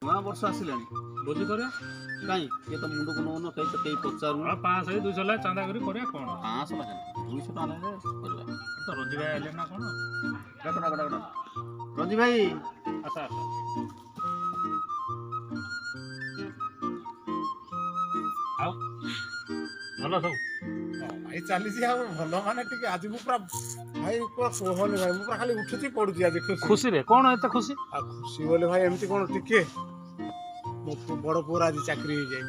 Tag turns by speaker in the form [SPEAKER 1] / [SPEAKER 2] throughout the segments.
[SPEAKER 1] नया वर्ष आसिलानी
[SPEAKER 2] भोजी करिया
[SPEAKER 1] कहीं ये तो मुंड को नौन कहीं तो कहीं पचारू
[SPEAKER 2] 500 200 ला चांदा करी करिया कोन
[SPEAKER 1] 500 ना 200 टका ले करला
[SPEAKER 2] तो रंजी भाई आले ना कोन
[SPEAKER 1] गड़ा रंजी भाई
[SPEAKER 2] आसा आसा आओ भलो सब
[SPEAKER 3] भाई चली भल मान टे आज पूरा भाई पूरा कहनी भाई पूरा खाली उठुची पड़ुची आज
[SPEAKER 2] खुशी रे कोन एते खुशी
[SPEAKER 3] खुशी बोले भाई एमती कौन टिके मो बड़ पुअर आज चाकरी हो जाए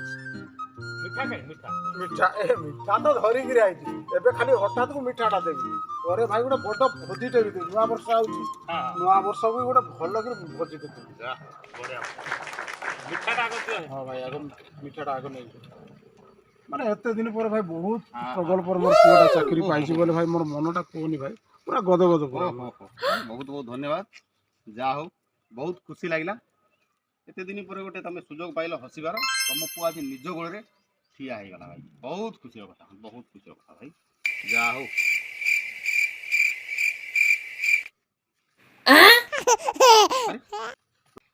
[SPEAKER 2] मिठा खाई मिठा
[SPEAKER 3] मिठा तो धरिकी आई एबे खाली हठात को मिठाटा देवी पर भाई गोटे बड़ भोजीटे भी देवी नुआ वर्ष आउची नुआ वर्ष को गोटे भल कर भोजीटे देवी
[SPEAKER 2] बढ़िया मिठाटा आगो दियो
[SPEAKER 3] हाँ भाई आगे मिठाटा आगे नहीं माने एते दिन पर भाई बहुत स्ट्रगल पर मोर पुअटा चाकरी पाइछि बोले भाई मोर मनटा कोनी भाई पूरा गद पूरा
[SPEAKER 1] बहुत बहुत धन्यवाद जा हो बहुत खुशी लागला एते दिन पर गोटे तमे सुजोग पाइलो हसीबार तुम पु आज निज गोड़ रे ठिया हे गला भाई बहुत खुशी कथा भाई जा हो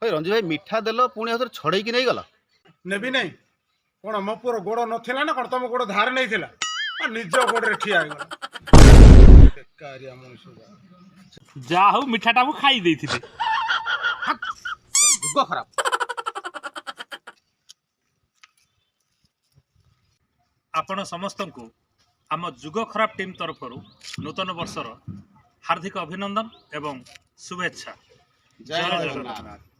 [SPEAKER 1] भाई रंजी भाई मिठा देलो पुणी हाथ छड़े की नहीं गला
[SPEAKER 3] नेबी नहीं कौन मो पुअर गोड़ नथिला ना कौन तुम गोड़ धार नहीं थिला निज गोड़ रे ठिया हे गला बेकारिया मनुष्य
[SPEAKER 2] जा हो मिठाटा मु खाई देथिते
[SPEAKER 1] जुग खराब
[SPEAKER 2] आपण समस्त को आम जुग खराब टीम तरफ नूतन वर्षर हार्दिक अभिनंदन एवं शुभेच्छा
[SPEAKER 1] जय जगन्नाथ।